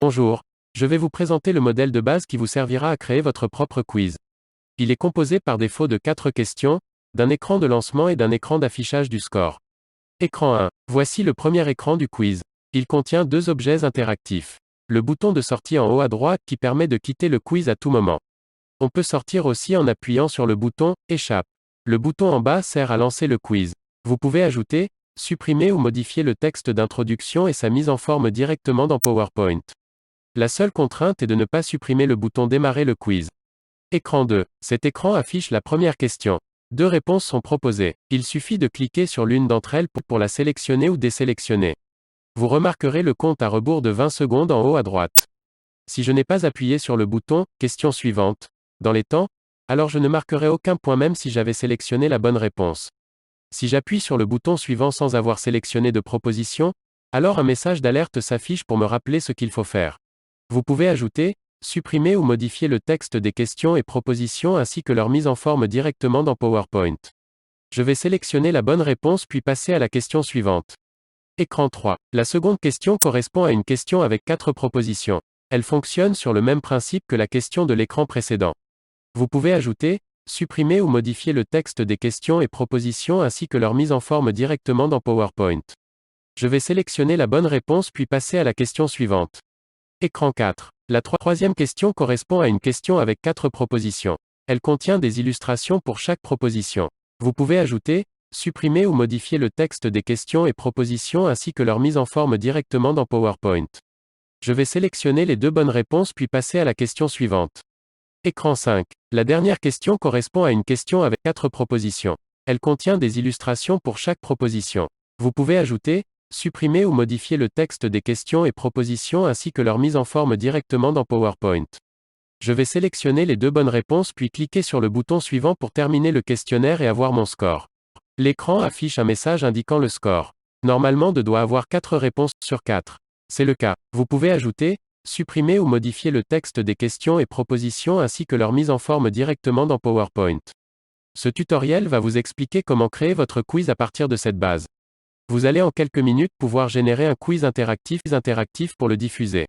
Bonjour, je vais vous présenter le modèle de base qui vous servira à créer votre propre quiz. Il est composé par défaut de 4 questions, d'un écran de lancement et d'un écran d'affichage du score. Écran 1. Voici le premier écran du quiz. Il contient 2 objets interactifs. Le bouton de sortie en haut à droite qui permet de quitter le quiz à tout moment. On peut sortir aussi en appuyant sur le bouton « Échappe ». Le bouton en bas sert à lancer le quiz. Vous pouvez ajouter, supprimer ou modifier le texte d'introduction et sa mise en forme directement dans PowerPoint. La seule contrainte est de ne pas supprimer le bouton Démarrer le quiz. Écran 2. Cet écran affiche la première question. 2 réponses sont proposées. Il suffit de cliquer sur l'une d'entre elles pour la sélectionner ou désélectionner. Vous remarquerez le compte à rebours de 20 secondes en haut à droite. Si je n'ai pas appuyé sur le bouton « Question suivante » dans les temps, alors je ne marquerai aucun point même si j'avais sélectionné la bonne réponse. Si j'appuie sur le bouton suivant sans avoir sélectionné de proposition, alors un message d'alerte s'affiche pour me rappeler ce qu'il faut faire. Vous pouvez ajouter, supprimer ou modifier le texte des questions et propositions ainsi que leur mise en forme directement dans PowerPoint. Je vais sélectionner la bonne réponse puis passer à la question suivante. Écran 3. La seconde question correspond à une question avec 4 propositions. Elle fonctionne sur le même principe que la question de l'écran précédent. Vous pouvez ajouter, supprimer ou modifier le texte des questions et propositions ainsi que leur mise en forme directement dans PowerPoint. Je vais sélectionner la bonne réponse puis passer à la question suivante. Écran 4. La troisième question correspond à une question avec 4 propositions. Elle contient des illustrations pour chaque proposition. Vous pouvez ajouter, supprimer ou modifier le texte des questions et propositions ainsi que leur mise en forme directement dans PowerPoint. Je vais sélectionner les 2 bonnes réponses puis passer à la question suivante. Écran 5. La dernière question correspond à une question avec 4 propositions. Elle contient des illustrations pour chaque proposition. Vous pouvez ajouter, supprimer ou modifier le texte des questions et propositions ainsi que leur mise en forme directement dans PowerPoint. Je vais sélectionner les 2 bonnes réponses puis cliquer sur le bouton suivant pour terminer le questionnaire et avoir mon score. L'écran affiche un message indiquant le score. Normalement doit avoir 4 réponses sur 4. C'est le cas. Vous pouvez ajouter, supprimer ou modifier le texte des questions et propositions ainsi que leur mise en forme directement dans PowerPoint. Ce tutoriel va vous expliquer comment créer votre quiz à partir de cette base. Vous allez en quelques minutes pouvoir générer un quiz interactif pour le diffuser.